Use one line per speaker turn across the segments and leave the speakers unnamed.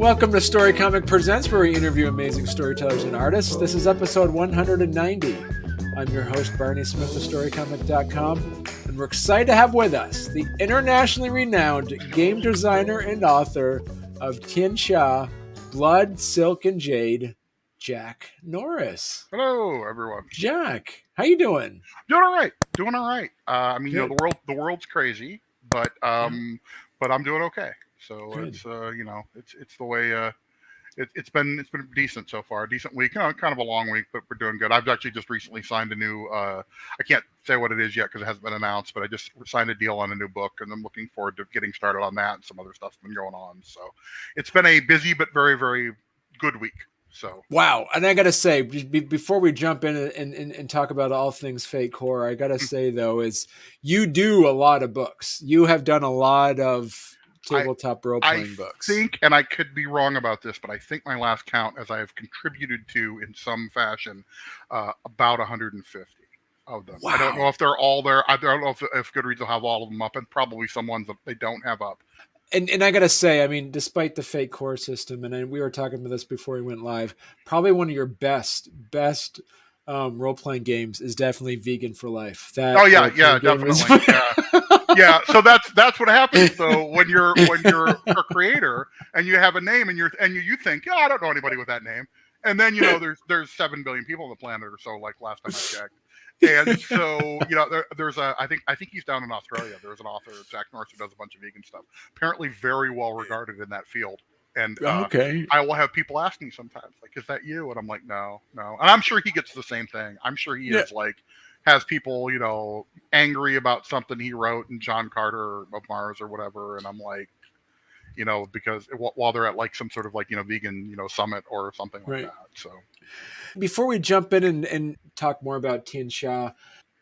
Welcome to Storycomic Presents, where we interview amazing storytellers and artists. This is episode 190. I'm your host, Barney Smith of Storycomic.com, and we're excited to have with us the internationally renowned game designer and author of Tianxia, Blood, Silk, and Jade, Jack Norris.
Hello, everyone.
Jack, how you doing?
Doing all right.
Good.
The world's crazy, but I'm doing okay. So
Good.
it's it's the way it's been decent so far. A decent week, kind of a long week, but we're doing good. I've actually just recently signed a new. I can't say what it is yet because it hasn't been announced, but I just signed a deal on a new book, and I'm looking forward to getting started on that. And some other stuff's been going on. So it's been a busy but very, very good week. So
wow, and I gotta say, before we jump in and talk about all things Fate Core, I gotta say though, is you do a lot of books. You have done a lot of tabletop role-playing books.
I think, and I could be wrong about this, but I think my last count, as I have contributed to in some fashion, about 150 of them. Wow. I don't know if they're all there. I don't know if Goodreads will have all of them up, and probably some ones that they don't have up.
And I gotta say, I mean, despite the Fate Core system, and we were talking about this before we went live, probably one of your best role playing games is definitely Vegan for Life.
Definitely. Yeah. So that's what happens. So when you're a creator and you have a name and you think, I don't know anybody with that name, and then there's 7 billion people on the planet or so. Like last time I checked. And so, there's I think he's down in Australia. There's an author, Jack Norris, who does a bunch of vegan stuff. Apparently very well regarded in that field. And
okay.
I will have people ask me sometimes, like, is that you? And I'm like, no. And I'm sure he gets the same thing. I'm sure he is like, has people, angry about something he wrote in John Carter of Mars or whatever. And I'm like, because while they're at like some sort of like, vegan, summit or something like that. So.
Before we jump in and talk more about Tianxia,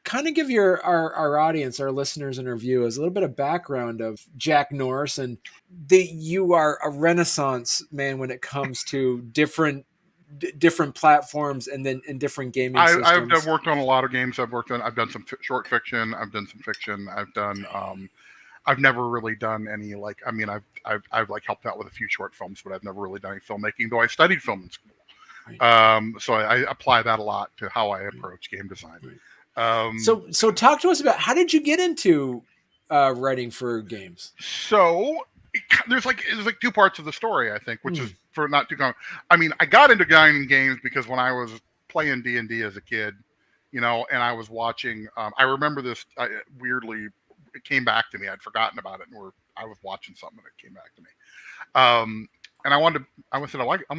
kind of give our audience, our listeners and our viewers a little bit of background of Jack Norris, and you are a renaissance man when it comes to different platforms and then in different gaming systems.
I've worked on a lot of games. I've done some short fiction. I've done some fiction. I've done. I've never really done any I've like helped out with a few short films, but I've never really done any filmmaking. Though I studied film in school. Right. So I apply that a lot to how I approach game design.
Right. So talk to us about how did you get into writing for games?
So there's two parts of the story, I think, which is for not too common. I mean, I got into designing games because when I was playing D&D as a kid, and I was watching. I remember this weirdly. It came back to me. I'd forgotten about it, and I was watching something, and it came back to me. And I wonder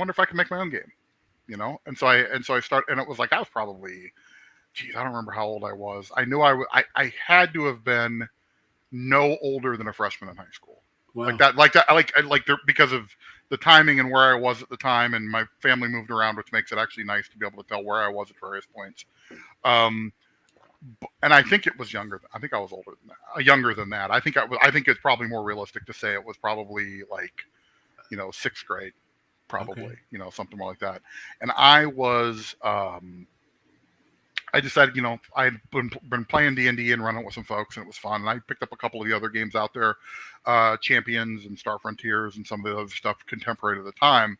if I can make my own game. And so I started, and it was like I was probably, I don't remember how old I was. I knew I had to have been no older than a freshman in high school. Wow. Because of the timing and where I was at the time, and my family moved around, which makes it actually nice to be able to tell where I was at various points. And I think it was younger. I think I was younger than that. I think it's probably more realistic to say it was probably like, 6th grade. Probably, okay. Something more like that. And I was, I decided, I had been playing D&D and running with some folks, and it was fun. And I picked up a couple of the other games out there, Champions and Star Frontiers and some of the other stuff contemporary at the time.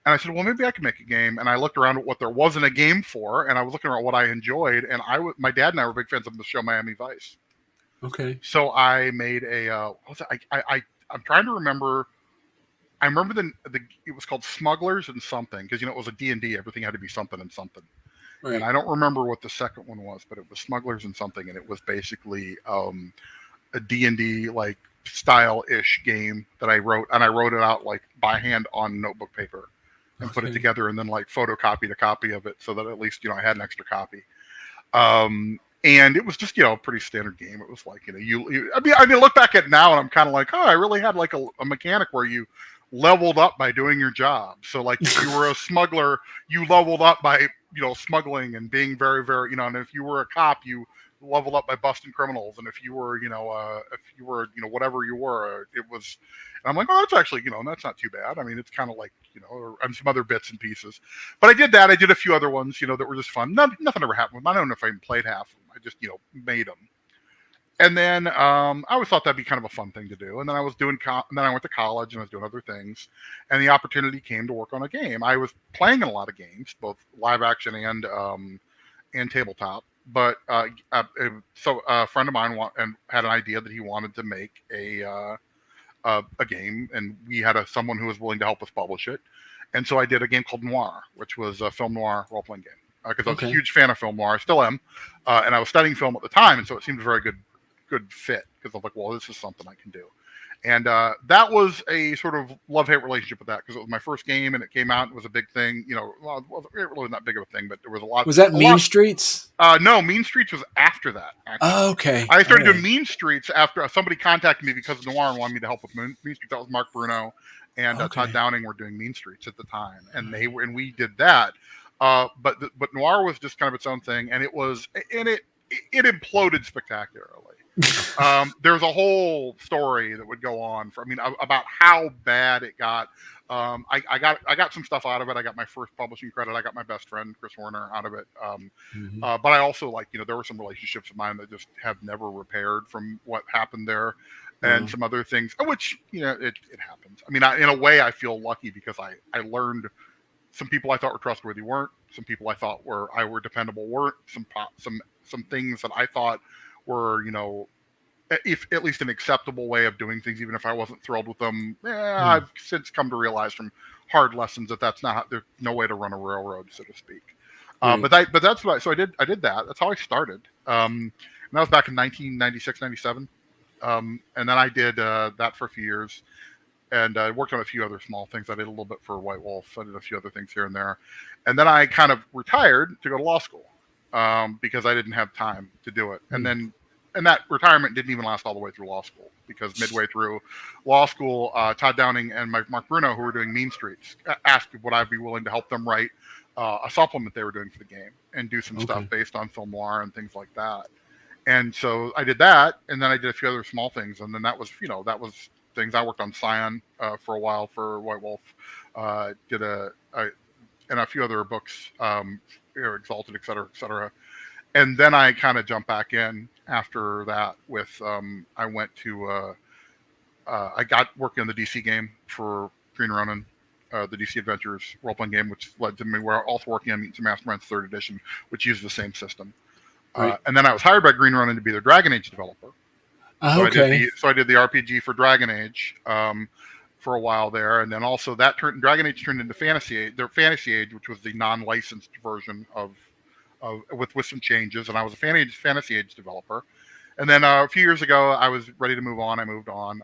And I said, well, maybe I could make a game. And I looked around at what there wasn't a game for, and I was looking at what I enjoyed. And my dad and I were big fans of the show Miami Vice.
Okay.
So I made I'm trying to remember. I remember it was called Smugglers and something, because it was a D&D. Everything had to be something and something. Right. And I don't remember what the second one was, but it was Smugglers and something, and it was basically a D&D like style-ish game that I wrote, and I wrote it out like by hand on notebook paper and put it together, and then like photocopied a copy of it so that at least I had an extra copy. And it was just a pretty standard game. It was like I mean look back at it now, and I'm kind of like, I really had like a mechanic where you leveled up by doing your job. So like if you were a smuggler, you leveled up by smuggling and being very, very and if you were a cop, you leveled up by busting criminals. And if you were whatever you were, it was. And I'm like, that's actually that's not too bad. I mean, it's kind of like and some other bits and pieces. But I did that. I did a few other ones that were just fun. Nothing ever happened with them. I don't know if I even played half of them. I just made them. And then I always thought that'd be kind of a fun thing to do. And then I was doing, and then I went to college and I was doing other things, and the opportunity came to work on a game. I was playing in a lot of games, both live action and tabletop. But so a friend of mine had an idea that he wanted to make a game, and we had someone who was willing to help us publish it. And so I did a game called Noir, which was a film noir role playing game. Because I was a huge fan of film noir, I still am, and I was studying film at the time, and so it seemed a very good fit, because I was like, well, this is something I can do. And that was a sort of love-hate relationship with that, because it was my first game and it came out. It was a big thing, well, it really wasn't that big of a thing, but there was a lot.
Was that Mean Streets?
No, Mean Streets was after that, actually.
Oh, okay.
I started doing Mean Streets after somebody contacted me because of Noir and wanted me to help with Mean Streets. That was Mark Bruno and Todd Downing were doing Mean Streets at the time, and we did that. But Noir was just kind of its own thing, and it imploded spectacularly. There's a whole story that would go on about how bad it got. I got some stuff out of it. I got my first publishing credit. I got my best friend Chris Warner out of it. But I also there were some relationships of mine that just have never repaired from what happened there, and some other things, which it happens. I mean, in a way, I feel lucky because I learned. Some people I thought were trustworthy weren't. Some people I thought were dependable weren't. Some things that I thought were, if at least an acceptable way of doing things, even if I wasn't thrilled with them. I've since come to realize from hard lessons that that's not. There's no way to run a railroad, so to speak. But that's what. So I did that. That's how I started. And that was back in 1996, 97. And then I did that for a few years. And I worked on a few other small things. I did a little bit for White Wolf. I did a few other things here and there. And then I kind of retired to go to law school because I didn't have time to do it. And that retirement didn't even last all the way through law school, because midway through law school, Todd Downing and Mark Bruno, who were doing Mean Streets, asked would I be willing to help them write a supplement they were doing for the game and do some stuff based on film noir and things like that. And so I did that, and then I did a few other small things, and then that was things. I worked on Scion for a while for White Wolf, did and a few other books, Exalted, et cetera. And then I kind of jumped back in after that with, I went to, I got working on the DC game for Green Ronin, the DC Adventures role-playing game, which led to me where I was also working on Mutants and Masterminds 3rd edition, which uses the same system. And then I was hired by Green Ronin to be their Dragon Age developer. So I did the RPG for Dragon Age for a while there, and then also Dragon Age turned into Fantasy Age, which was the non-licensed version of with some changes, and I was a Fantasy Age developer. And then a few years ago, I was ready to move on. I moved on,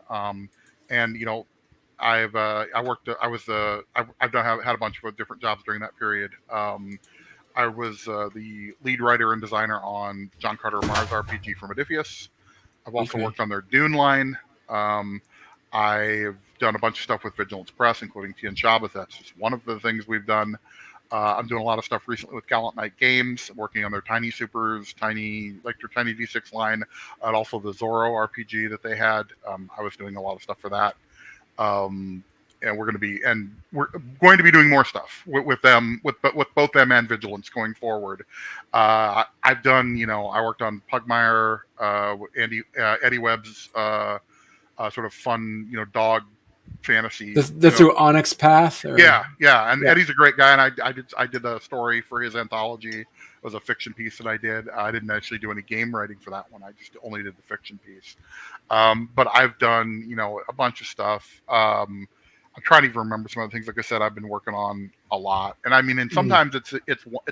and I've had a bunch of different jobs during that period. I was the lead writer and designer on John Carter of Mars RPG for Modiphius. I've also worked on their Dune line. I've done a bunch of stuff with Vigilance Press, including Tianxia. That's just one of the things we've done. I'm doing a lot of stuff recently with Gallant Knight Games, working on their Tiny Supers, their Tiny V6 line, and also the Zorro RPG that they had. I was doing a lot of stuff for that. And we're going to be doing more stuff with them, with both them and Vigilance going forward. I've done, I worked on Pugmire, Eddie Webb's sort of fun, dog fantasy.
Through Onyx Path. Or?
Yeah, and Eddie's a great guy, and I did a story for his anthology. It was a fiction piece that I did. I didn't actually do any game writing for that one. I just only did the fiction piece. But I've done, a bunch of stuff. I'm trying to even remember some of the things. Like I said, I've been working on a lot, and and sometimes it's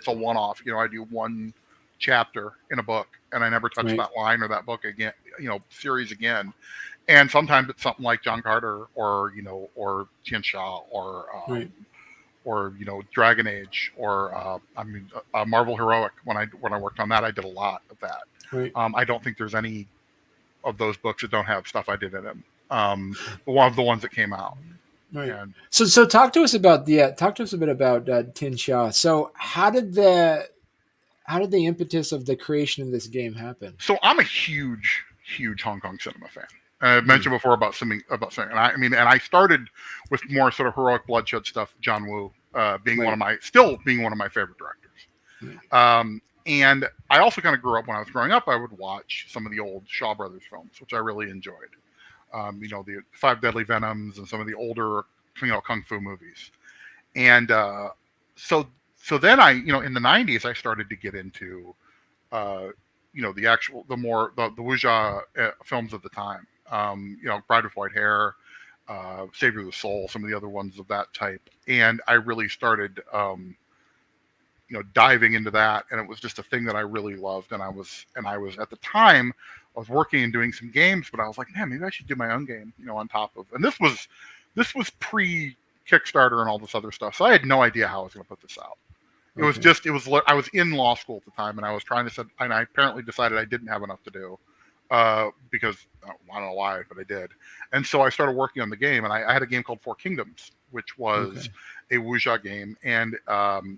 a one-off. I do one chapter in a book, and I never touch that line or that book again, series again. And sometimes it's something like John Carter or Tianxia or Dragon Age or Marvel Heroic. When I worked on that, I did a lot of that.
Right.
I don't think there's any of those books that don't have stuff I did in them. One of the ones that came out.
Right. And so talk to us about a bit about Tianxia. So how did the impetus of the creation of this game happen?
So I'm a huge Hong Kong cinema fan. I've mentioned before about something, and I started with more sort of heroic bloodshed stuff. John Woo being one of my favorite directors. And I also kind of grew up, when I was growing up, I would watch some of the old Shaw Brothers films, which I really enjoyed. The Five Deadly Venoms and some of the older, kung fu movies. And so then in the 90s, I started to get into, the wuxia films of the time. Bride with White Hair, Savior of the Soul, some of the other ones of that type. And I really started, diving into that, and it was just a thing that I really loved. And I was at the time, I was working and doing some games, but I was like, man, maybe I should do my own game, on top of. And this was pre Kickstarter and all this other stuff, so I had no idea how I was going to put this out. It was I was in law school at the time, and I was trying to set, and I apparently decided I didn't have enough to do, because I don't know why, but I did. And so I started working on the game, and I had a game called Four Kingdoms, which was a wuxia game, and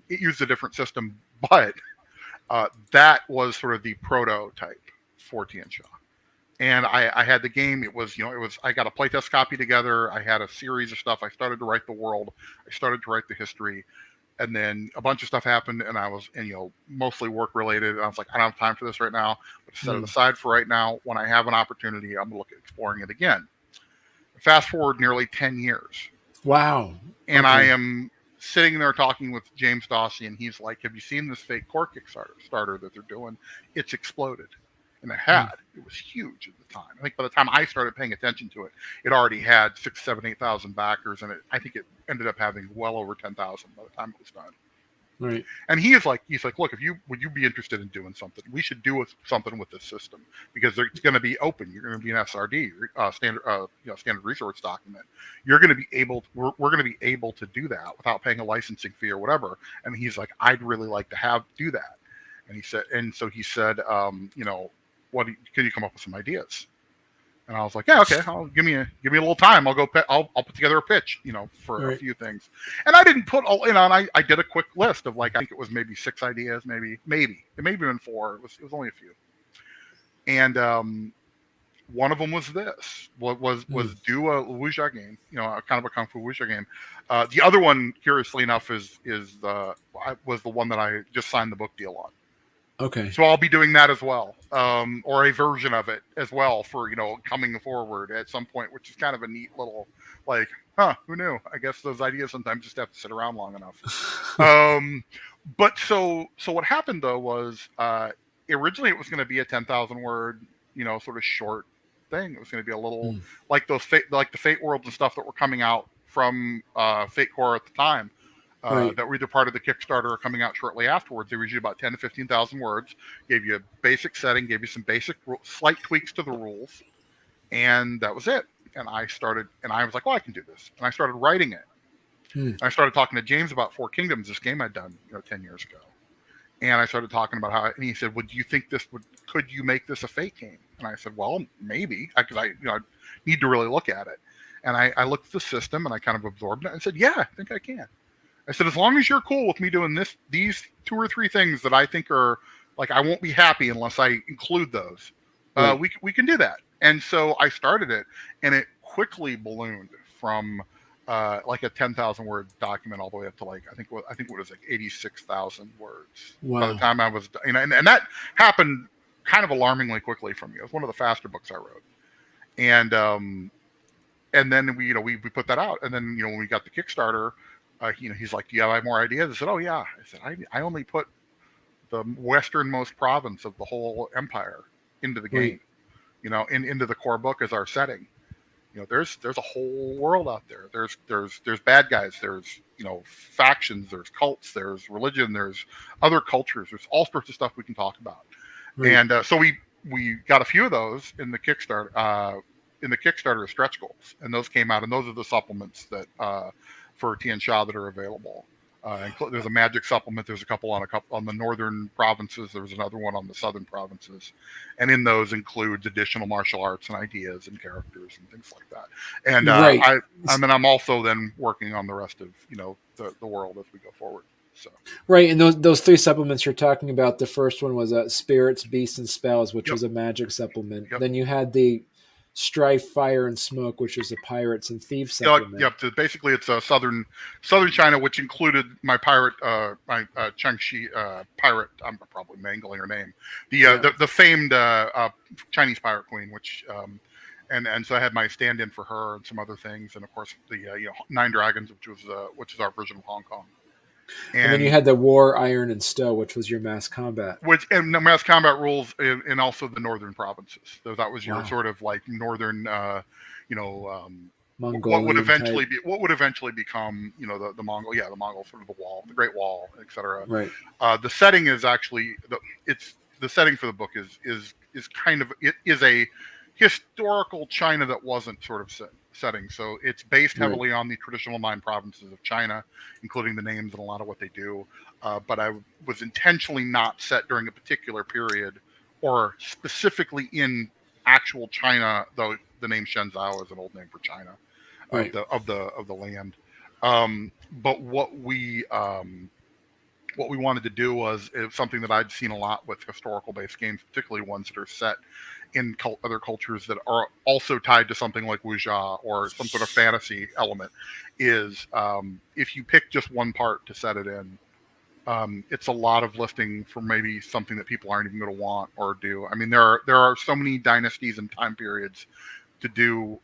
it used a different system, but that was sort of the prototype for Tianxia. And I had the game. It was I got a playtest copy together. I had a series of stuff. I started to write the world. I started to write the history. And then a bunch of stuff happened, and I was, mostly work related. And I was like, I don't have time for this right now, but set it aside for right now. When I have an opportunity, I'm going to look at exploring it again. Fast forward nearly 10 years.
Wow.
And I am sitting there talking with James Dawsey, and he's like, have you seen this fake core Kickstarter that they're doing? It's exploded. And it had. It was huge at the time. I think by the time I started paying attention to it, it already had 6,000, 7,000, 8,000 backers, and I think it ended up having well over 10,000 by the time it was done.
Right.
And he's like, look, would you be interested in doing something? We should do something with this system, because it's going to be open. You're going to be an SRD, standard resource document. You're going to be able. We're going to be able to do that without paying a licensing fee or whatever. And he's like, I'd really like to do that. And he said, can you come up with some ideas? And I was like, yeah, okay. Give me a little time. I'll go. I'll put together a pitch, for a few things. And I didn't put all in on. I did a quick list of, like, I think it was maybe 6 ideas, maybe it may have been 4. It was only a few. And one of them was this. Was do a wuxia game, kind of a kung fu wuxia game. The other one, curiously enough, was the one that I just signed the book deal on.
Okay.
So I'll be doing that as well, or a version of it as well for, coming forward at some point, which is kind of a neat little, like, who knew? I guess those ideas sometimes just have to sit around long enough. But so what happened though was, originally it was going to be a 10,000 word, sort of short thing. It was going to be a little like the Fate Worlds and stuff that were coming out from Fate Core at the time. That were either part of the Kickstarter or coming out shortly afterwards. They were usually about 10 to 15,000 words, gave you a basic setting, gave you some basic slight tweaks to the rules, and that was it. And I was like, well, I can do this. And I started writing it. And I started talking to James about Four Kingdoms, this game I'd done 10 years ago. And I started talking about and he said, do you think could you make this a Fate game? And I said, well, maybe, because I need to really look at it. And I looked at the system, and I kind of absorbed it and said, yeah, I think I can. I said, as long as you're cool with me doing these 2 or 3 things that I think are, like, I won't be happy unless I include those. We can do that. And so I started it, and it quickly ballooned from like a 10,000 word document all the way up to, like, I think it was like 86,000 words.
Wow.
By the time I was, and that happened kind of alarmingly quickly for me. It was one of the faster books I wrote, and then we put that out, and then when we got the Kickstarter. He's like, do you have more ideas? I said, oh yeah. I said, I only put the westernmost province of the whole empire into the game, into the core book as our setting. There's a whole world out there. There's bad guys. There's, factions. There's cults. There's religion. There's other cultures. There's all sorts of stuff we can talk about. Right. And so we got a few of those in the Kickstarter, stretch goals, and those came out, and those are the supplements that. For Tianxia that are available. There's a magic supplement. There's a couple on the northern provinces. There's another one on the southern provinces, and in those includes additional martial arts and ideas and characters and things like that. And then I'm also then working on the rest of the world as we go forward. So
right, and those 3 supplements you're talking about. The first one was Spirits, Beasts, and Spells, which was a magic supplement. Yep. Then you had the Strife, Fire, and Smoke, which is a pirates and thieves supplement.
Yep. So basically, it's southern China, which included my pirate, my Tianxia pirate. I'm probably mangling her name. The famed Chinese pirate queen, which and so I had my stand-in for her and some other things, and of course the Nine Dragons, which is our version of Hong Kong.
And then you had the War, Iron, and Stow, which was your mass combat.
And the mass combat rules in also the northern provinces. So that was your sort of like northern, what would eventually become, the Mongol, the Mongol, sort of the Wall, the Great Wall, etc.
Right.
The setting is actually the setting for the book is kind of, it is a historical China that wasn't sort of setting. So it's based heavily on the traditional 9 provinces of China, including the names and a lot of what they do. But I was intentionally not set during a particular period or specifically in actual China, though the name Shenzhou is an old name for China, of the land. But what we wanted to do was something that I'd seen a lot with historical based games, particularly ones that are set in other cultures that are also tied to something like wuxia or some sort of fantasy element, is if you pick just one part to set it in, it's a lot of lifting for maybe something that people aren't even going to want or do. I mean, there are so many dynasties and time periods to do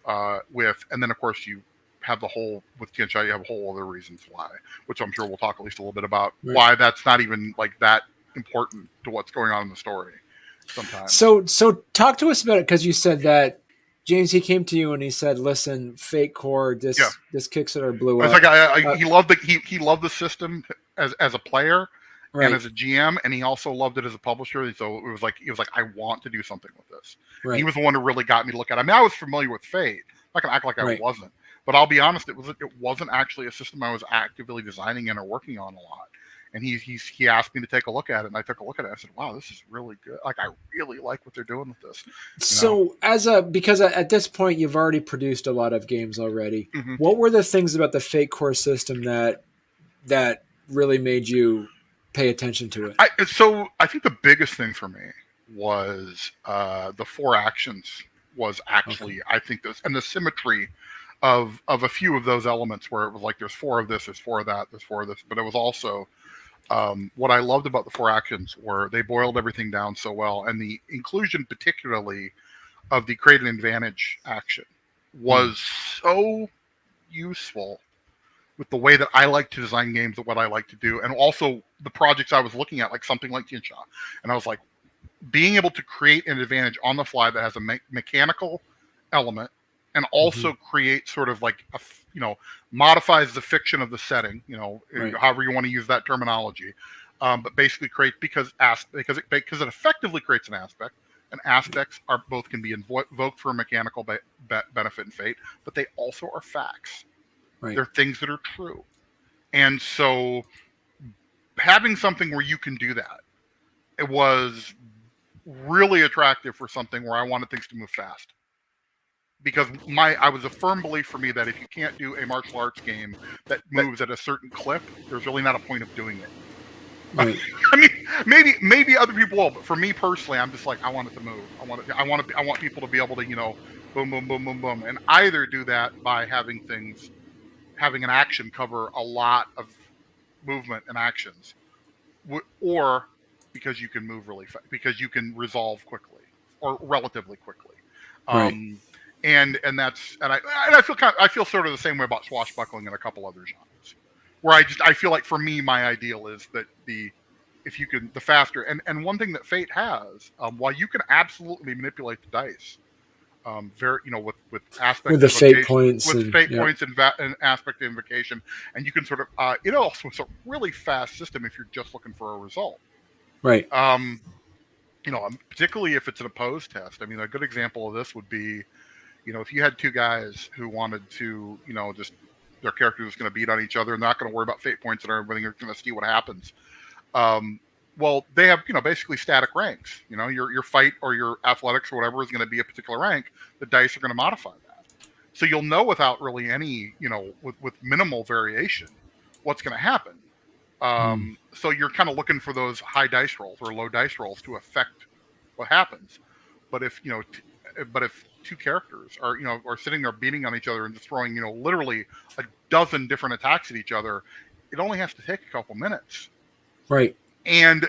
with, and then of course you have the whole, with Tianxia, you have a whole other reasons why, which I'm sure we'll talk at least a little bit about, why that's not even like that important to what's going on in the story sometimes.
So talk to us about it, because you said that James, he came to you and he said, "Listen, Fate Core, this Kickstarter blew up."
It's like he loved the system as a player and as a GM, and he also loved it as a publisher. So it was like I want to do something with this. Right. He was the one who really got me to look at it. I mean, I was familiar with Fate. I'm not gonna act like I wasn't, but I'll be honest, it wasn't actually a system I was actively designing in or working on a lot. And he asked me to take a look at it, and I took a look at it. I said, "Wow, this is really good. Like, I really like what they're doing with this."
So, because at this point you've already produced a lot of games already, what were the things about the Fate Core system that really made you pay attention to it?
I think the biggest thing for me was the 4 actions was actually, I think this, and the symmetry of a few of those elements, where it was like there's 4 of this, there's 4 of that, there's 4 of this, but it was also what I loved about the 4 actions were they boiled everything down so well, and the inclusion particularly of the create an advantage action was so useful with the way that I like to design games, and what I like to do, and also the projects I was looking at, like something like Tianxia. And I was like, being able to create an advantage on the fly that has a mechanical element, and also create sort of like modifies the fiction of the setting, however you want to use that terminology, but basically create, because it effectively creates an aspect, and aspects can be invoked for a mechanical benefit in Fate, but they also are facts. They're things that are true. And so having something where you can do that, it was really attractive for something where I wanted things to move fast. Because I was a firm belief for me that if you can't do a martial arts game that moves at a certain clip, there's really not a point of doing it. Right. I mean, maybe other people will, but for me personally, I'm just like, I want it to move. I want people to be able to, boom, boom, boom, boom, boom, and either do that by having an action cover a lot of movement and actions, or because you can move really fast, because you can resolve quickly or relatively quickly.
Right.
And I feel sort of the same way about swashbuckling and a couple other genres, where I feel like for me, my ideal is that the faster, and one thing that Fate has, while you can absolutely manipulate the dice, with aspect
with the fate points,
points and aspect invocation, and you can sort of it also is a really fast system if you're just looking for a result,
right?
Particularly if it's an opposed test. I mean, a good example of this would be, if you had 2 guys who wanted to, just their character was going to beat on each other and they're not going to worry about fate points and everything, they're going to see what happens. Well, they have, basically static ranks. Your fight or your athletics or whatever is going to be a particular rank. The dice are going to modify that. So you'll know without really any, with minimal variation, what's going to happen. So you're kind of looking for those high dice rolls or low dice rolls to affect what happens. But if two characters are sitting there beating on each other and just throwing literally a dozen different attacks at each other, it only has to take a couple minutes.
Right.
And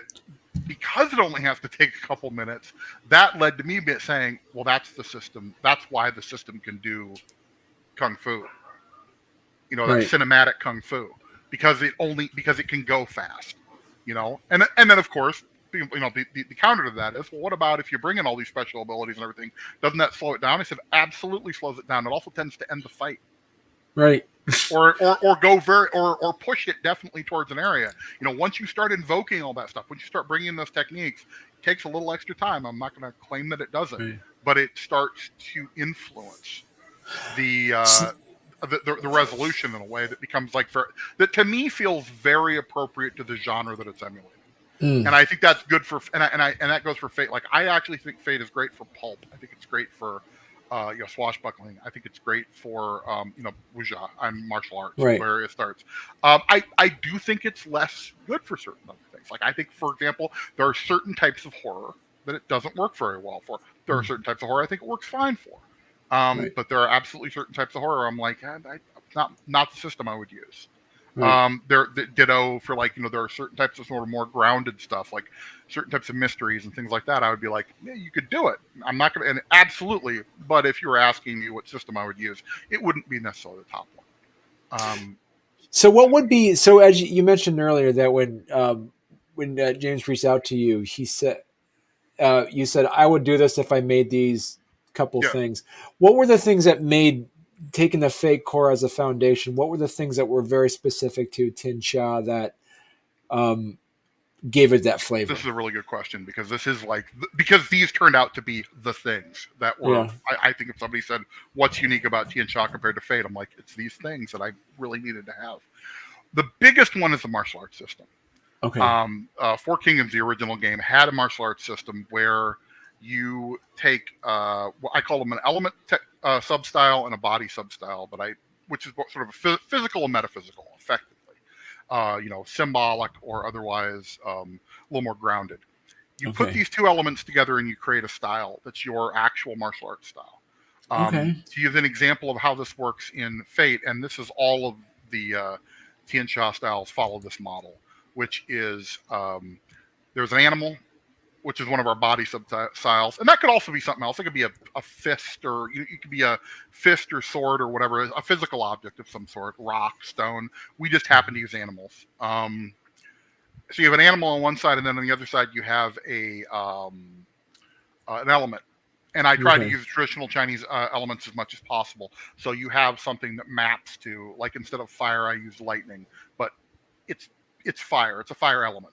because it only has to take a couple minutes, that led to me saying, well, that's the system. That's why the system can do kung fu. That
Right.
cinematic kung fu, because it can go fast. And then of course, the counter to that is, well, what about if you bring in all these special abilities and everything? Doesn't that slow it down? I said, absolutely slows it down. It also tends to end the fight.
Right.
or go or push it definitely towards an area. Once you start invoking all that stuff, once you start bringing in those techniques, it takes a little extra time. I'm not going to claim that it doesn't,
Right.
but it starts to influence the resolution in a way that becomes that to me feels very appropriate to the genre that it's emulating. And I think that's good for and that goes for Fate. Like, I actually think Fate is great for pulp. I think it's great for swashbuckling. I think it's great for wuxia and martial arts,
right.
where it starts. I do think it's less good for certain other things. Like, I think, for example, there are certain types of horror that it doesn't work very well for. There are certain types of horror I think it works fine for.
Right.
But there are absolutely certain types of horror I'm like, not the system I would use.
Right.
Ditto for there are certain types of sort of more grounded stuff, like certain types of mysteries and things like that. I would be like, yeah, you could do it. I'm not going to, and absolutely. But if you were asking me what system I would use, it wouldn't be necessarily the top one.
So what would be, so as you mentioned earlier that when James reached out to you, he said, you said, I would do this if I made these couple things. What were the things that made taking the Fate core as a foundation? What were the things that were very specific to Tianxia that gave it that flavor?
This is a really good question, because this is because these turned out to be the things that were. Yeah. I think if somebody said, "What's unique about Tianxia compared to Fate?" I'm like, it's these things that I really needed to have. The biggest one is the martial arts system.
Okay.
Four Kingdoms, the original game, had a martial arts system where you take what I call them an element substyle and a body substyle, which is sort of a physical and metaphysical, effectively. Symbolic or otherwise a little more grounded. You put these two elements together and you create a style that's your actual martial arts style. To use an example of how this works in Fate, and this is all of the Tianxia styles follow this model, which is there's an animal, which is one of our body substyles, and that could also be something else. It could be a fist, or it could be a fist or sword or whatever, a physical object of some sort, rock, stone. We just happen to use animals. So you have an animal on one side, and then on the other side you have an element. And I try to use traditional Chinese elements as much as possible. So you have something that maps to, like, instead of fire, I use lightning, but it's fire. It's a fire element.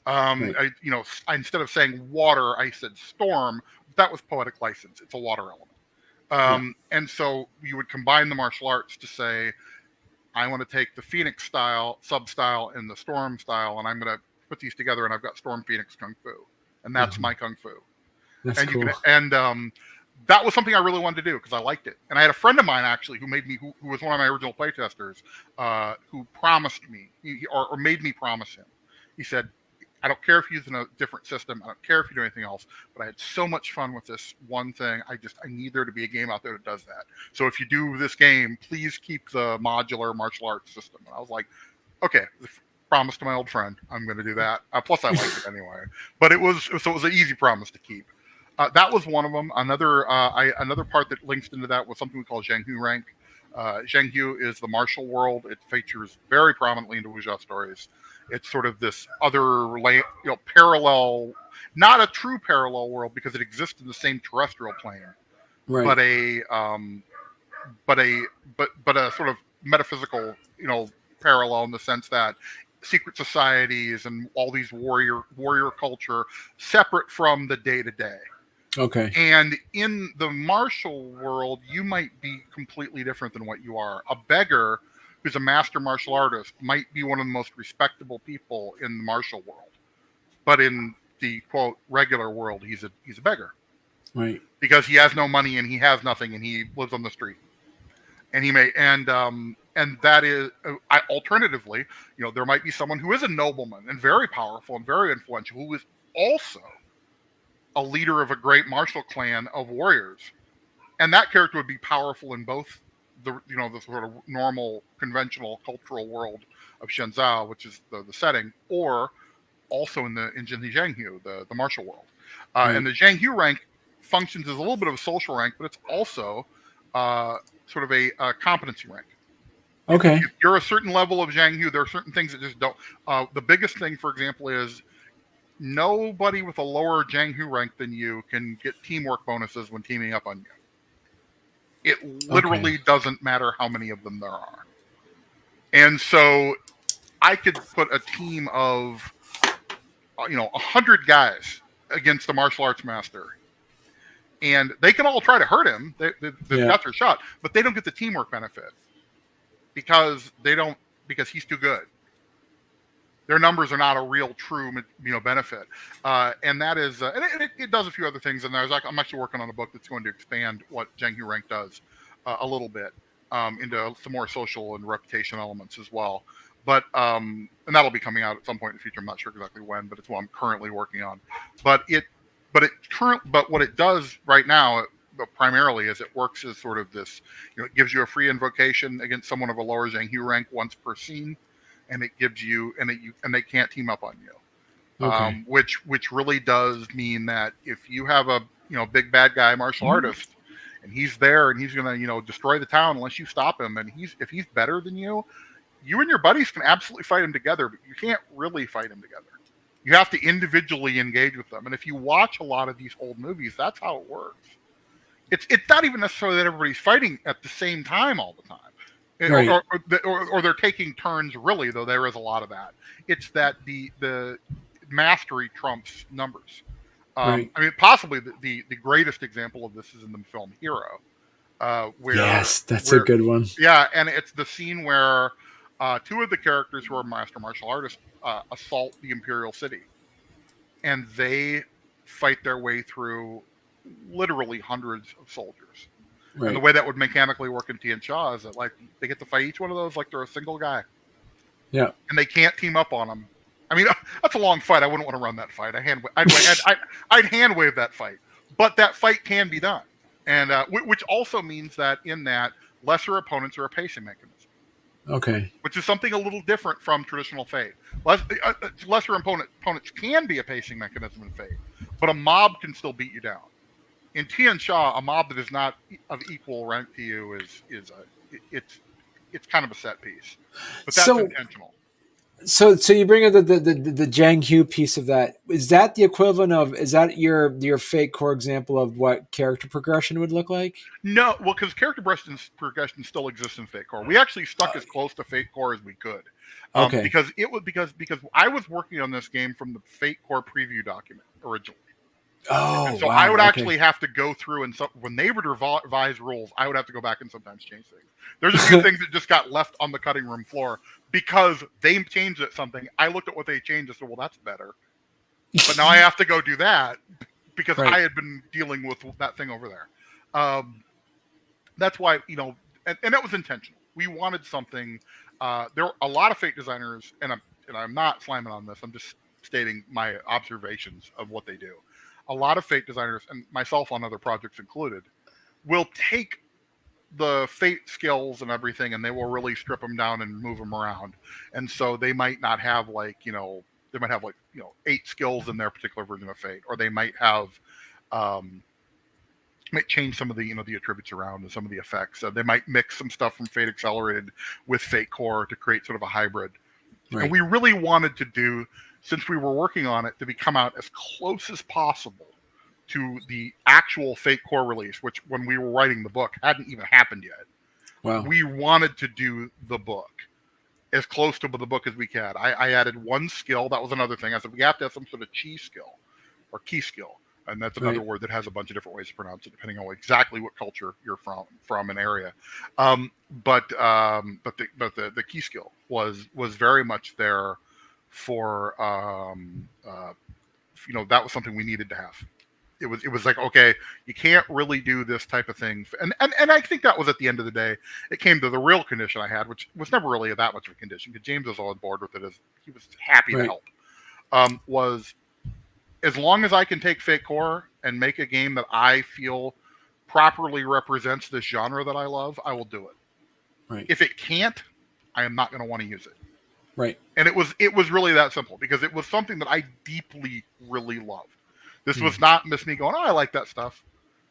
Instead of saying water, I said storm. That was poetic license. It's a water element. And so you would combine the martial arts to say, I want to take the Phoenix style, sub-style, and the Storm style, and I'm going to put these together, and I've got Storm Phoenix Kung Fu. And that's my Kung Fu.
That's
and
cool.
That was something I really wanted to do because I liked it. And I had a friend of mine, actually, who was one of my original playtesters, who promised me, or made me promise him. He said, I don't care if you're using a different system. I don't care if you do anything else. But I had so much fun with this one thing. I need there to be a game out there that does that. So if you do this game, please keep the modular martial arts system. And I was like, okay, promise to my old friend, I'm going to do that. Plus, I liked it anyway. But it was an easy promise to keep. That was one of them. Another part that links into that was something we call Zhenghu rank. Zhenghu is the martial world. It features very prominently into wuxia stories. It's sort of this other, parallel, not a true parallel world because it exists in the same terrestrial plane, right. but a sort of metaphysical, parallel in the sense that secret societies and all these warrior culture separate from the day to day.
Okay.
And in the martial world, you might be completely different than what you are. A beggar who's a master martial artist might be one of the most respectable people in the martial world, but in the quote regular world, he's a beggar,
right?
Because he has no money and he has nothing and he lives on the street, and that is alternatively, there might be someone who is a nobleman and very powerful and very influential who is also a leader of a great martial clan of warriors, and that character would be powerful in both the sort of normal conventional cultural world of Shenzhou, which is the setting, or also in the Jianghu, the martial world. And the Jianghu rank functions as a little bit of a social rank, but it's also sort of a competency rank.
Okay.
If you're a certain level of Jianghu, there are certain things that just don't. The biggest thing, for example, is nobody with a lower Jianghu rank than you can get teamwork bonuses when teaming up on you. It literally doesn't matter how many of them there are. And so I could put a team of 100 guys against a martial arts master, and they can all try to hurt him. They've got their shot, but they don't get the teamwork benefit because he's too good. Their numbers are not a real true benefit, and that is and it does a few other things. And I'm actually working on a book that's going to expand what Jianghu rank does a little bit into some more social and reputation elements as well. But and that'll be coming out at some point in the future. I'm not sure exactly when, but it's what I'm currently working on. But what it does right now, primarily, is it works as sort of this. It gives you a free invocation against someone of a lower Jianghu rank once per scene. And it gives you, and they can't team up on you, which really does mean that if you have a big bad guy martial artist, and he's there and he's gonna destroy the town unless you stop him, and if he's better than you and your buddies can absolutely fight him together, but you can't really fight him together. You have to individually engage with them, and if you watch a lot of these old movies, that's how it works. It's not even necessarily that everybody's fighting at the same time all the time.
Right.
Or they're taking turns, really, though there is a lot of that. It's that the mastery trumps numbers. I mean, possibly the greatest example of this is in the film Hero. That's
a good one.
Yeah, and it's the scene where two of the characters who are master martial artists assault the Imperial City. And they fight their way through literally hundreds of soldiers. Right. And the way that would mechanically work in Tianxia is that they get to fight each one of those like they're a single guy.
Yeah.
And they can't team up on them. I mean, that's a long fight. I wouldn't want to run that fight. I'd hand wave that fight. But that fight can be done. And which also means that in that, lesser opponents are a pacing mechanism.
Okay.
Which is something a little different from traditional Fate. Lesser opponents can be a pacing mechanism in Fate, but a mob can still beat you down. In Tianxia, a mob that is not of equal rank to you it's kind of a set piece, but that's intentional.
So you bring up the Jianghu piece of that. Is that the equivalent of? Is that your Fate Core example of what character progression would look like?
No, well, because character progression still exists in Fate Core. We actually stuck as close to Fate Core as we could, because I was working on this game from the Fate Core preview document originally.
Oh,
so
wow,
I would actually have to go through, and when they would revise rules, I would have to go back and sometimes change things. There's a few things that just got left on the cutting room floor because they changed something. I looked at what they changed and said, well, that's better. But now I have to go do that because I had been dealing with that thing over there. That's why, and that was intentional. We wanted something. There were a lot of Fate designers, and I'm not slamming on this. I'm just stating my observations of what they do. A lot of Fate designers, and myself on other projects included, will take the Fate skills and everything, and they will really strip them down and move them around. And so they might not have 8 skills in their particular version of Fate, or they might have might change some of the the attributes around and some of the effects. They might mix some stuff from Fate Accelerated with Fate Core to create sort of a hybrid. Right. And we really wanted to do, since we were working on it, to come out as close as possible to the actual Fate Core release, which when we were writing the book hadn't even happened yet.
Wow.
We wanted to do the book as close to the book as we can. I added one skill. That was another thing. I said, we have to have some sort of chi skill or key skill. And that's another word that has a bunch of different ways to pronounce it, depending on exactly what culture you're from an area. But the key skill was very much there for that was something we needed to have. It was like, okay, you can't really do this type of thing, and I think that was at the end of the day. It came to the real condition I had, which was never really that much of a condition because James was on board with it, as he was happy to help. Was as long as I can take Fate Core and make a game that I feel properly represents this genre that I love, I will do it.
Right.
If it can't, I am not going to want to use it.
Right.
And it was really that simple, because it was something that I deeply really loved. This was not just me going, oh, I like that stuff.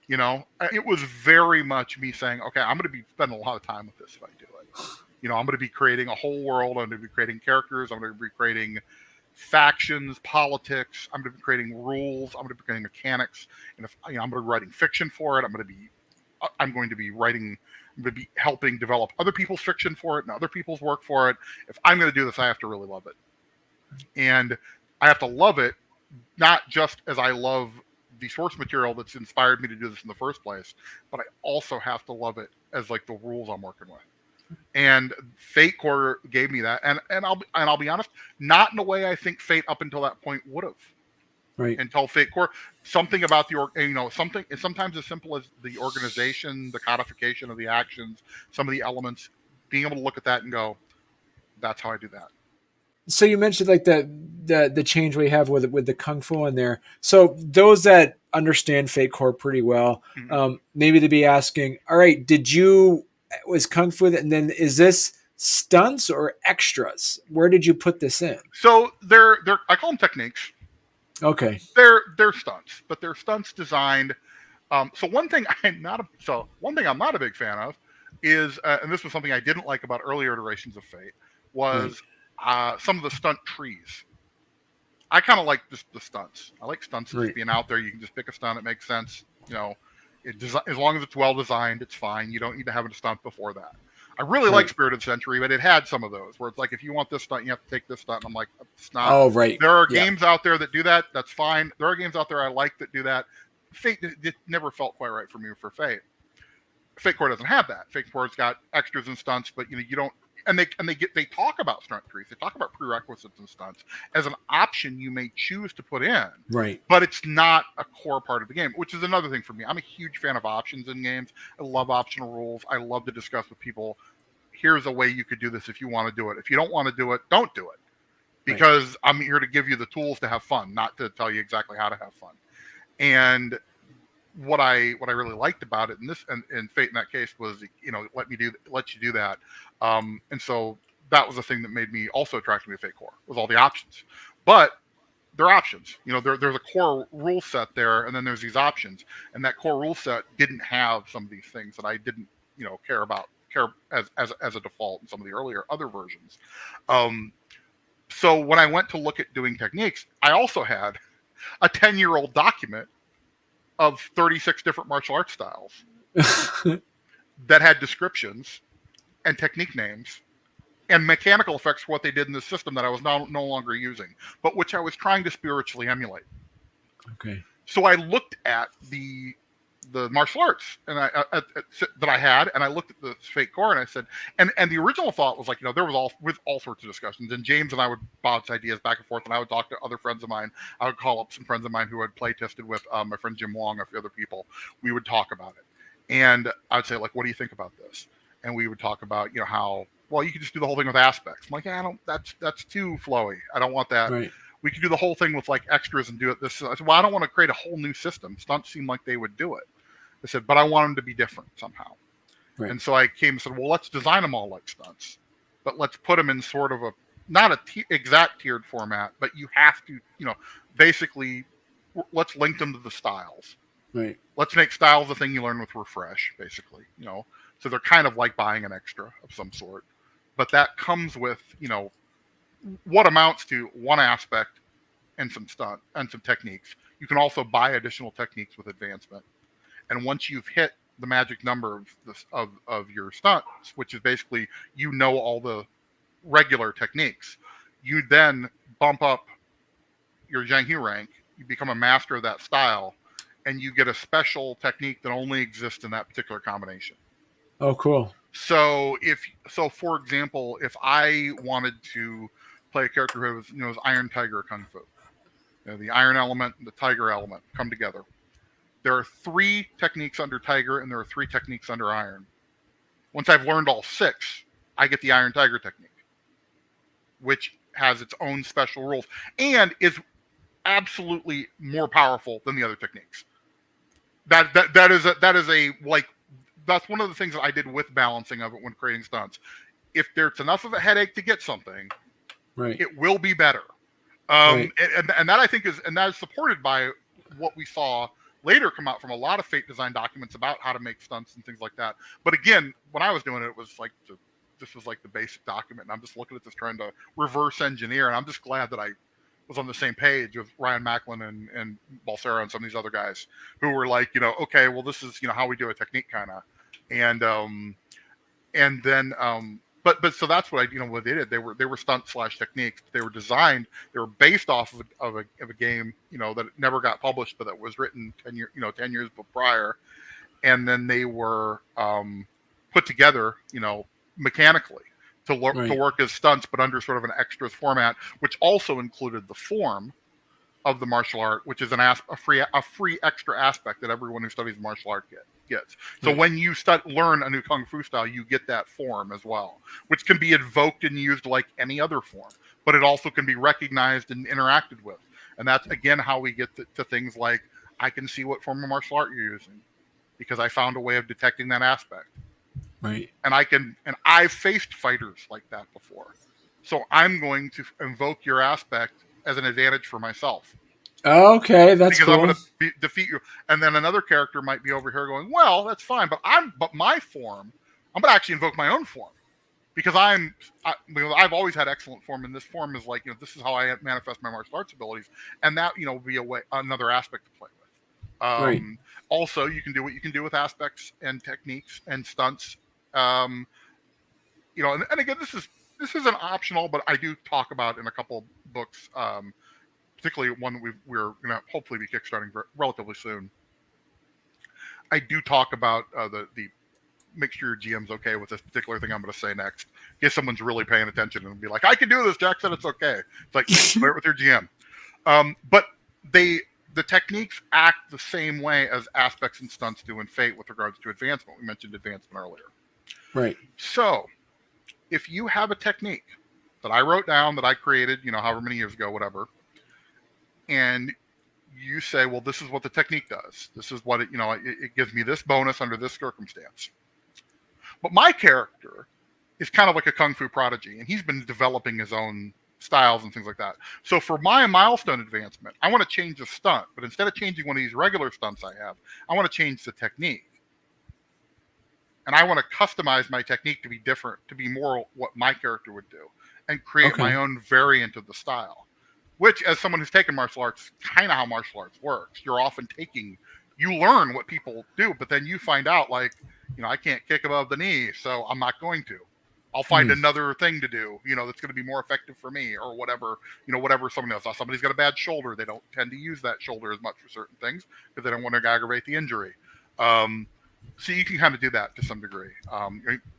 You know, it was very much me saying, okay, I'm going to be spending a lot of time with this if I do it. You know, I'm going to be creating a whole world. I'm going to be creating characters. I'm going to be creating factions, politics. I'm going to be creating rules. I'm going to be creating mechanics. And if I'm going to be writing fiction for it, I'm going to be writing. I'm going to be helping develop other people's fiction for it and other people's work for it. If I'm going to do this, I have to really love it. And I have to love it, not just as I love the source material that's inspired me to do this in the first place, but I also have to love it as like the rules I'm working with. And Fate Core gave me that, and I'll be honest, not in a way I think Fate up until that point would have.
Right.
Until Fate Core, something about something is sometimes as simple as the organization, the codification of the actions, some of the elements, being able to look at that and go, that's how I do that.
So you mentioned like the change we have with the kung fu in there. So those that understand Fate Core pretty well, maybe to be asking, all right, was kung fu, and then is this stunts or extras? Where did you put this in?
So they're I call them techniques.
Okay.
They're stunts, but they're stunts designed. So one thing I'm not a big fan of is, and this was something I didn't like about earlier iterations of Fate, was some of the stunt trees. I kind of like just the stunts. I like stunts just being out there. You can just pick a stunt; it makes sense. You know, as long as it's well designed, it's fine. You don't need to have a stunt before that. I really like Spirited Century, but it had some of those where it's like, if you want this stunt, you have to take this stunt. And I'm like, it's not.
Oh, right.
There are games out there that do that. That's fine. There are games out there I like that do that. Fate it never felt quite right for me for Fate. Fate Core doesn't have that. Fate Core's got extras and stunts, but you don't. And they talk about stunt trees. They talk about prerequisites and stunts as an option you may choose to put in.
Right.
But it's not a core part of the game, which is another thing for me. I'm a huge fan of options in games. I love optional rules. I love to discuss with people. Here's a way you could do this if you want to do it. If you don't want to do it, don't do it. Because I'm here to give you the tools to have fun, not to tell you exactly how to have fun. And what I really liked about it, and Fate in that case was, let you do that. And so that was the thing that made me also attracted me to Fate Core, was all the options. But they're options. There's a core rule set there, and then there's these options. And that core rule set didn't have some of these things that I didn't, care as a default in some of the other versions. So when I went to look at doing techniques, I also had a 10-year-old document of 36 different martial arts styles that had descriptions and technique names and mechanical effects for what they did in the system that I was no longer using, but which I was trying to spiritually emulate.
Okay.
So I looked at the martial arts and that I had, and I looked at the Fate Core, and I said, and the original thought was like, there was all sorts of discussions, and James and I would bounce ideas back and forth, and I would talk to other friends of mine. I would call up some friends of mine who had play tested with my friend Jim Wong, a few other people. We would talk about it, and I would say, like, what do you think about this? And we would talk about, how, well, you could just do the whole thing with aspects. I'm like, that's too flowy. I don't want that.
Right.
We could do the whole thing with like extras and do it this. I said, well, I don't want to create a whole new system. Stunts seem like they would do it. I said, but I want them to be different somehow. Right. And so I came and said, well, let's design them all like stunts, but let's put them in sort of not exact tiered format, but you have to, basically let's link them to the styles.
Right.
Let's make styles the thing you learn with Refresh, basically, so they're kind of like buying an extra of some sort, but that comes with, what amounts to one aspect and some stunt and some techniques. You can also buy additional techniques with advancement. And once you've hit the magic number of your stunts, which is basically, all the regular techniques, you then bump up your Zhanghu rank, you become a master of that style, and you get a special technique that only exists in that particular combination.
Oh, cool.
So for example, if I wanted to play a character who was, Iron Tiger Kung Fu, the iron element and the tiger element come together. There are 3 techniques under Tiger, and there are 3 techniques under Iron. Once I've learned all 6, I get the Iron Tiger technique, which has its own special rules and is absolutely more powerful than the other techniques. That is a like that's one of the things that I did with balancing of it when creating stunts. If there's enough of a headache to get something,
Right.
it will be better.
Right.
And that I think that is supported by what we saw later come out from a lot of fate design documents about how to make stunts and things like that. But again, when I was doing it, it was like this was like the basic document, and I'm just looking at this trying to reverse engineer, and I'm just glad that I was on the same page with Ryan Macklin and Balsera and some of these other guys who were like, okay, well, this is how we do a technique kind of, and then but so that's what what they did. They were stunt / techniques. They were designed. They were based off of a game that never got published, but that was written 10 years prior, and then they were put together mechanically to work as stunts, but under sort of an extras format, which also included the form of the martial art, which is a free extra aspect that everyone who studies martial art gets. So when you learn a new kung fu style, you get that form as well, which can be invoked and used like any other form, but it also can be recognized and interacted with. And that's again how we get to things like, I can see what form of martial art you're using because I found a way of detecting that aspect.
Right.
And I've faced fighters like that before. So I'm going to invoke your aspect as an advantage for myself.
Okay, that's
because
cool.
I'm going to defeat you, and then another character might be over here going, "Well, that's fine, but my form, I'm going to actually invoke my own form because I've always had excellent form, and this form is like this is how I manifest my martial arts abilities, and that will be another aspect to play with.
Right.
Also, you can do what you can do with aspects and techniques and stunts. And again, this isn't optional, but I do talk about in a couple of books. Particularly one that we're going to hopefully be kickstarting relatively soon. I do talk about the make sure your GM's okay with this particular thing I'm going to say next. In case someone's really paying attention and be like, I can do this, Jack said it's okay. It's like, clear it with your GM. But the techniques act the same way as aspects and stunts do in Fate with regards to advancement. We mentioned advancement earlier.
Right.
So if you have a technique that I wrote down, that I created, however many years ago, whatever, and you say, well, this is what the technique does. This is what it gives me this bonus under this circumstance. But my character is kind of like a kung fu prodigy, and he's been developing his own styles and things like that. So for my milestone advancement, I want to change the stunt, but instead of changing one of these regular stunts I have, I want to change the technique. And I want to customize my technique to be different, to be more what my character would do, and create my own variant of the style. Which, as someone who's taken martial arts, kind of how martial arts works. You're often you learn what people do, but then you find out, like, I can't kick above the knee, so I'm not going to. I'll find another thing to do, that's going to be more effective for me, or whatever, whatever someone else. Somebody's got a bad shoulder. They don't tend to use that shoulder as much for certain things because they don't want to aggravate the injury. So you can kind of do that to some degree.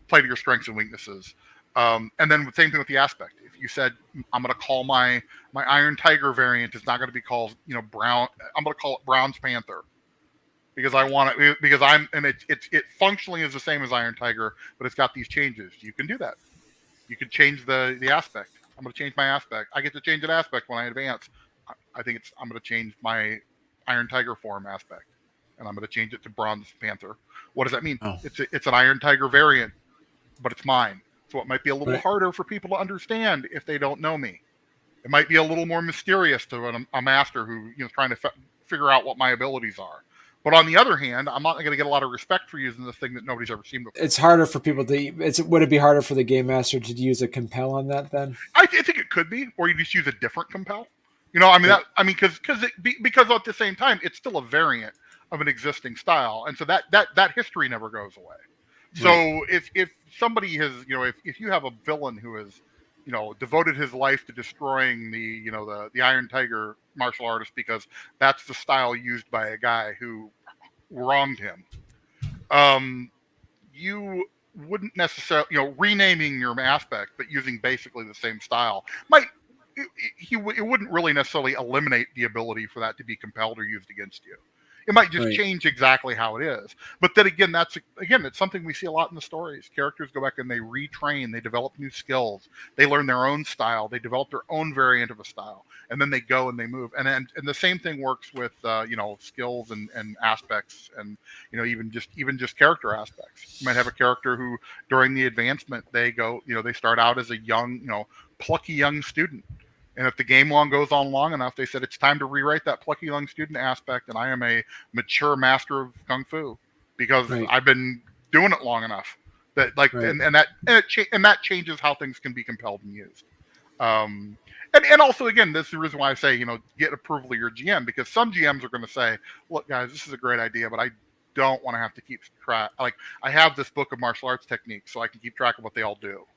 Play to your strengths and weaknesses. And then the same thing with the aspect. If you said, I'm going to call my Iron Tiger variant, it's not going to be called, Brown. I'm going to call it Brown's Panther because I want it, because it functionally is the same as Iron Tiger, but it's got these changes. You can do that. You can change the aspect. I'm going to change my aspect. I get to change an aspect when I advance. I'm going to change my Iron Tiger form aspect, and I'm going to change it to Bronze Panther. What does that mean?
Oh.
It's an Iron Tiger variant, but it's mine. So it might be a little harder for people to understand if they don't know me. It might be a little more mysterious to a master who trying to figure out what my abilities are. But on the other hand, I'm not going to get a lot of respect for using the thing that nobody's ever seen before.
It's harder for people to. Would it be harder for the game master to use a compel on that then?
I think it could be, or you just use a different compel. Because at the same time, it's still a variant of an existing style, and so that history never goes away. So if somebody has, if you have a villain who has, devoted his life to destroying the Iron Tiger martial artist because that's the style used by a guy who wronged him, you wouldn't necessarily, renaming your aspect but using basically the same style it wouldn't really necessarily eliminate the ability for that to be compelled or used against you. It might just
Right.
change exactly how it is. But then again, it's something we see a lot in the stories. Characters go back and they retrain, they develop new skills, they learn their own style, they develop their own variant of a style, and then they go and they move. And the same thing works with skills and aspects, and even just character aspects. You might have a character who during the advancement they start out as a young, plucky young student. And if the game goes on long enough, they said it's time to rewrite that plucky young student aspect, and I am a mature master of kung fu because
Right.
I've been doing it long enough. That
Right.
and that changes how things can be compelled and used. And also again, this is the reason why I say get approval of your GM, because some GMs are going to say, look guys, this is a great idea, but I don't want to have to keep track. Like I have this book of martial arts techniques, so I can keep track of what they all do.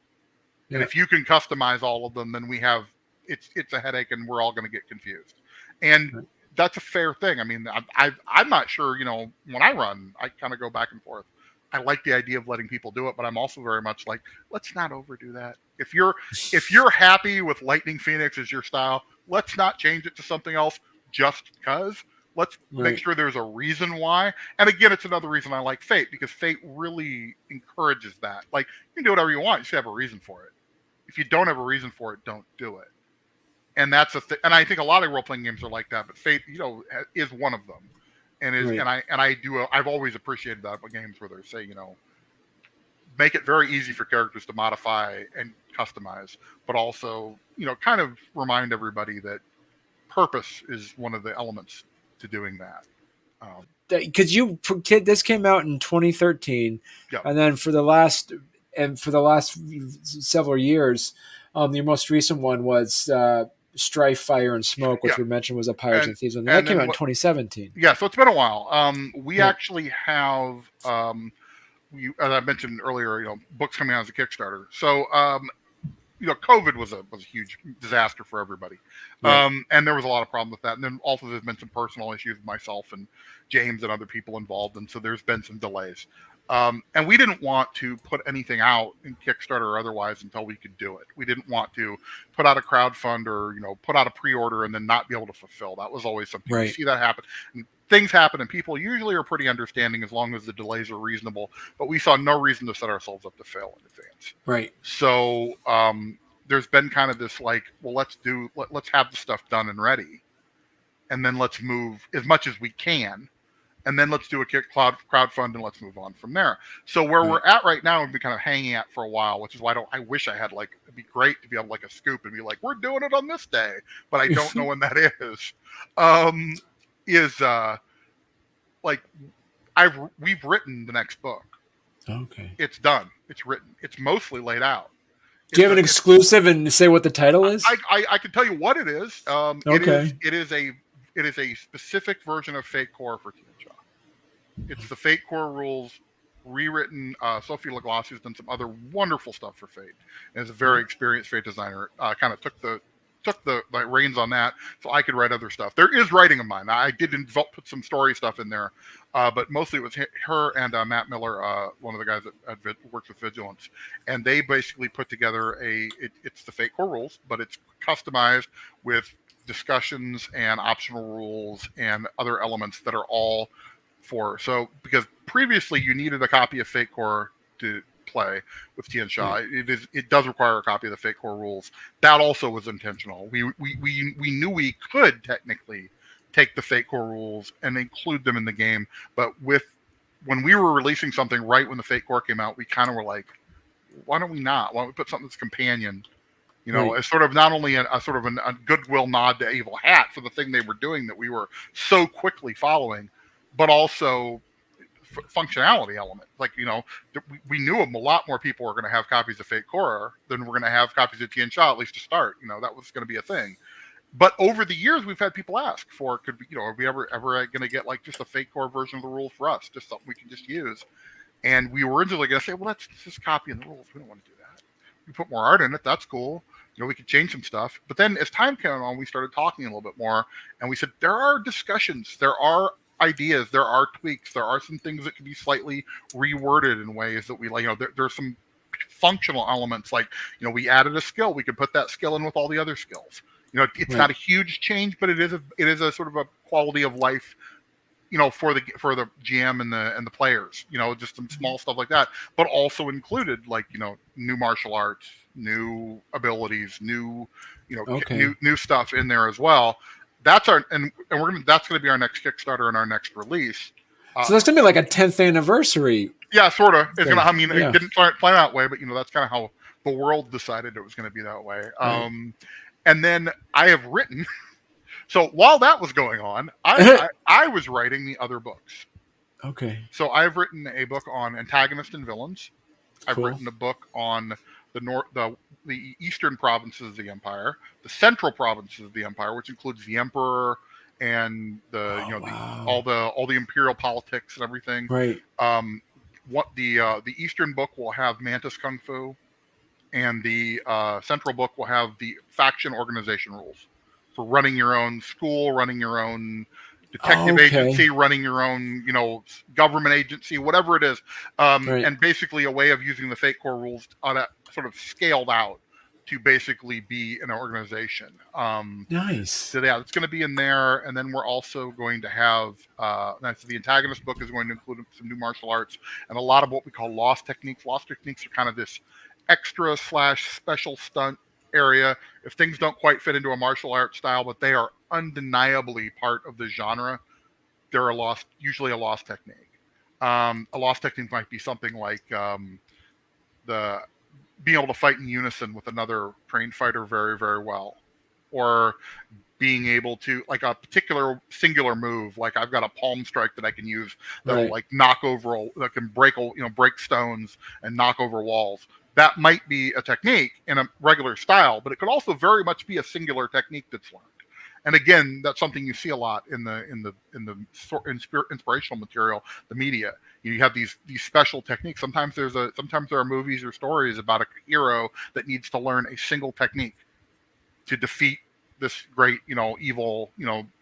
Yeah. And if you can customize all of them, then we have. It's a headache, and we're all going to get confused, and that's a fair thing. I mean, I'm not sure. When I run, I kind of go back and forth. I like the idea of letting people do it, but I'm also very much like, let's not overdo that. If you're happy with Lightning Phoenix as your style, let's not change it to something else just because. Let's make sure there's a reason why. And again, it's another reason I like Fate, because Fate really encourages that. Like, you can do whatever you want. You should have a reason for it. If you don't have a reason for it, don't do it. And that's and I think a lot of role-playing games are like that, but Fate, is one of them. And I've always appreciated that about games where they say, make it very easy for characters to modify and customize, but also, kind of remind everybody that purpose is one of the elements to doing that.
Because this came out in 2013,
Yep.
And then for the last several years, your most recent one was Strife, Fire, and Smoke, which we mentioned was a Pirates and Thieves one. That came out in 2017.
Yeah, so it's been a while. We actually have, as I mentioned earlier, books coming out as a Kickstarter. So, COVID was a huge disaster for everybody. Right. And there was a lot of problems with that. And then also there's been some personal issues with myself and James and other people involved. And so there's been some delays. And we didn't want to put anything out in Kickstarter or otherwise until we could do it. We didn't want to put out a crowdfund or, put out a pre-order and then not be able to fulfill. That was always something. Right. You see that happen. And things happen, and people usually are pretty understanding as long as the delays are reasonable. But we saw no reason to set ourselves up to fail in advance.
Right.
So there's been kind of this like, well, let's have the stuff done and ready, and then let's move as much as we can. And then let's do a crowdfund and let's move on from there. So where we're at right now, we've been kind of hanging out for a while, which is why I wish I had it'd be great to be able to a scoop and be like, we're doing it on this day, but I don't know when that is. We've written the next book. Okay. It's done. It's written. It's mostly laid out.
Do you have an exclusive and say what the title is?
I can tell you what it is.
Okay.
It is a specific version of Fate Core for Tianxia. It's the Fate Core rules rewritten. Sophie Laglass, who's done some other wonderful stuff for Fate, and is a very experienced Fate designer, kind of took the reins on that, so I could write other stuff. There is writing of mine. I did put some story stuff in there, but mostly it was her and Matt Miller, one of the guys that works with Vigilance, and they basically put together it's the Fate Core rules, but it's customized with discussions and optional rules and other elements that are all because previously you needed a copy of Fate Core to play with Tianxia. It does require a copy of the Fate Core rules. That also was intentional. We knew we could technically take the Fate Core rules and include them in the game, but when we were releasing something right when the Fate Core came out, we kind of were like, why don't we not? Why don't we put something that's companion? As sort of not only a goodwill nod to Evil Hat for the thing they were doing that we were so quickly following, but also functionality element. We knew a lot more people were going to have copies of Fate Core than we're going to have copies of Tianxia, at least to start. That was going to be a thing. But over the years, we've had people ask for, are we ever going to get just a Fate Core version of the rules for us, just something we can just use? And we were originally going to say, well, let's just copy in the rules. We don't want to do that. We put more art in it. That's cool. We could change some stuff. But then as time came on, we started talking a little bit more, and we said, there are discussions, there are ideas, there are tweaks, there are some things that can be slightly reworded in ways that we there's some functional elements, we added a skill, we could put that skill in with all the other skills. It's not a huge change, but it is a sort of a quality of life for the GM and the players, just some small stuff like that, but also included like new martial arts, new abilities, new
Okay.
new stuff in there as well. That's that's gonna be our next Kickstarter and our next release.
So that's gonna be like a 10th anniversary.
Yeah, sort of. It's gonna. I mean,
Yeah.
it didn't plan that way, but that's kind of how the world decided it was going to be that way.
Right.
And then I have written. So while that was going on, I was writing the other books.
Okay.
So I've written a book on antagonists and villains. I've
Cool.
written a book on the eastern provinces of the empire, the central provinces of the empire, which includes the emperor and all the imperial politics and everything.
Right.
What the eastern book will have Mantis Kung Fu, and the central book will have the faction organization rules for running your own school, running your own detective agency, running your own government agency, whatever it is,
Right.
and basically a way of using the Fate Core rules on a sort of scaled out to basically be an organization.
Nice.
So yeah, it's going to be in there, and then we're also going to have. So the antagonist book is going to include some new martial arts and a lot of what we call lost techniques. Lost techniques are kind of this extra / special stunt area. If things don't quite fit into a martial art style, but they are undeniably part of the genre, they're usually a lost technique. A lost technique might be something like the being able to fight in unison with another trained fighter very, very well, or being able to, like, a particular singular move, like I've got a palm strike that I can use that'll like knock over, that can break stones and knock over walls. That might be a technique in a regular style, but it could also very much be a singular technique that's learned. And again, that's something you see a lot in the inspirational material, the media. You have these special techniques. Sometimes there are movies or stories about a hero that needs to learn a single technique to defeat this great, evil,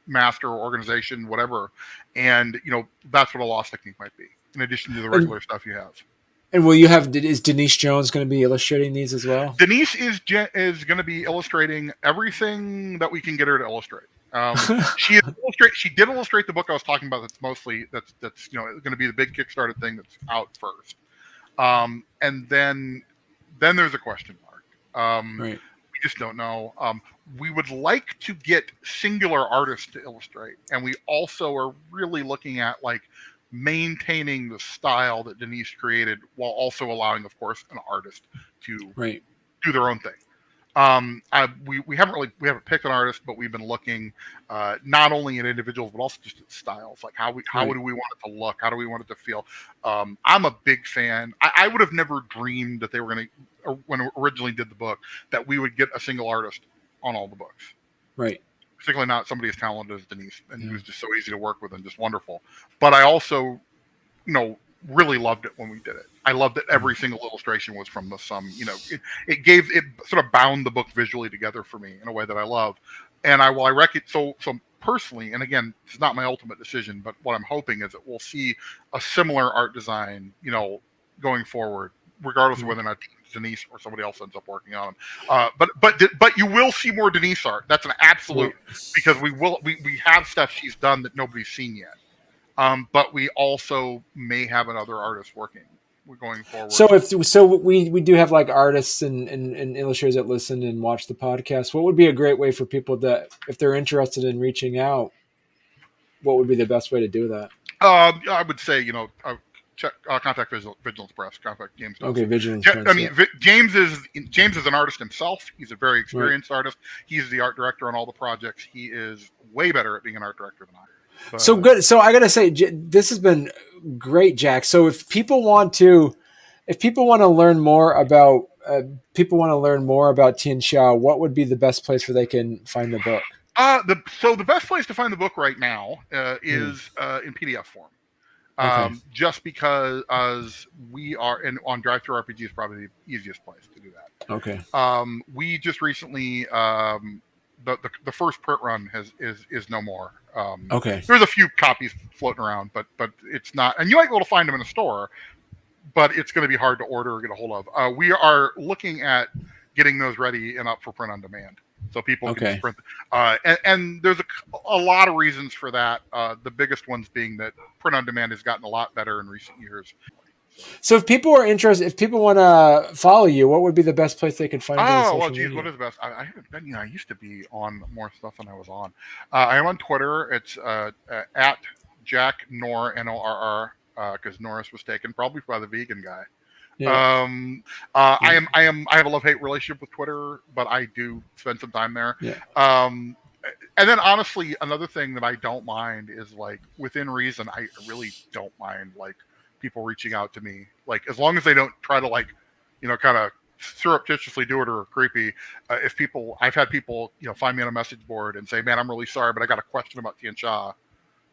master organization, whatever. And that's what a lost technique might be, in addition to the regular stuff you have.
And is Denise Jones going to be illustrating these as well?
Denise is going to be illustrating everything that we can get her to illustrate. She did illustrate the book I was talking about. That's going to be the big Kickstarter thing that's out first. And then there's a question mark.
Right.
We just don't know. We would like to get singular artists to illustrate, and we also are really looking at like maintaining the style that Denise created while also allowing, of course, an artist to do their own thing. We haven't picked an artist, but we've been looking not only at individuals but also just at styles, like how do we want it to look, how do we want it to feel. I'm a big fan. I would have never dreamed that they were going to, when we originally did the book, that we would get a single artist on all the books.
Right.
Particularly not somebody as talented as Denise, and who's just so easy to work with and just wonderful. But I also, really loved it when we did it. I loved that every single illustration was from the it sort of bound the book visually together for me in a way that I love. And I reckon so personally, and again, it's not my ultimate decision, but what I'm hoping is that we'll see a similar art design, going forward, regardless of whether or not Denise or somebody else ends up working on them. But you will see more Denise art. That's an absolute, because we have stuff she's done that nobody's seen yet. But we also may have another artist working going forward.
So we do have like artists and illustrators that listen and watch the podcast. What would be a great way for people that, if they're interested in reaching out, what would be the best way to do that?
I would say, check contact Vigilance Press, contact James.
Okay, Vigilance Press.
I mean, James is an artist himself. He's a very experienced artist. He's the art director on all the projects. He is way better at being an art director than I am. But,
so good. So I got to say, this has been great, Jack. So if people want to learn more about Tianxia, what would be the best place where they can find the book?
The best place to find the book right now is in PDF form. Just because we are on DriveThru RPG is probably the easiest place to do that.
Okay.
We just recently the first print run is no more. There's a few copies floating around, but it's not, and you might be able to find them in a store, but it's going to be hard to order or get a hold of. We are looking at getting those ready and up for print on demand. so people can just print. And there's a lot of reasons for that. The biggest ones being that print on demand has gotten a lot better in recent years.
So if people are interested, if people want to follow you, what would be the best place they could find you on social media?
What is the best? I haven't been. I used to be on more stuff than I was on. I am on Twitter. It's at Jack Nor Norr because Norris was taken probably by the vegan guy. Yeah. I have a love-hate relationship with Twitter, but I do spend some time there.
Yeah.
And then honestly, another thing that I don't mind is like within reason, I really don't mind like people reaching out to me, like as long as they don't try to like, kind of surreptitiously do it or creepy. I've had people, find me on a message board and say, man, I'm really sorry, but I got a question about Tianxia,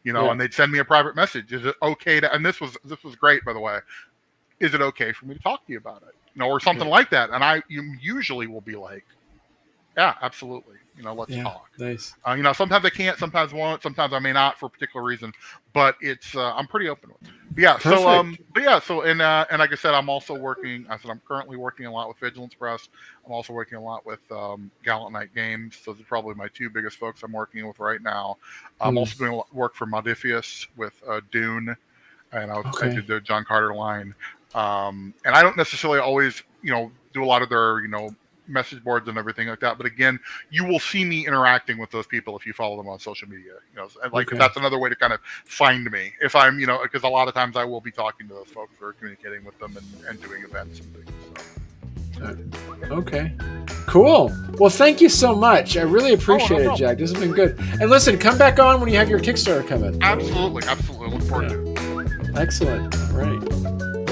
and they'd send me a private message. Is it okay to, and this was great, by the way. Is it okay for me to talk to you about it? Or something like that. And you usually will be like, yeah, absolutely. Let's talk.
Nice.
Sometimes I can't, sometimes I won't, sometimes I may not for a particular reason, but it's, I'm pretty open with it. But yeah. Perfect. And like I said, I'm currently working a lot with Vigilance Press. I'm also working a lot with Gallant Knight Games. Those are probably my two biggest folks I'm working with right now. I'm also doing a lot of work for Modifius with Dune, and I did the John Carter line. And I don't necessarily always, do a lot of their, message boards and everything like that. But again, you will see me interacting with those people if you follow them on social media. That's another way to kind of find me. If I'm, because a lot of times I will be talking to those folks or communicating with them and doing events and things. So.
Okay. Cool. Well, thank you so much. I really appreciate it, Jack. This has been good. And listen, come back on when you have your Kickstarter coming.
Absolutely. Look forward to it.
Excellent. All right.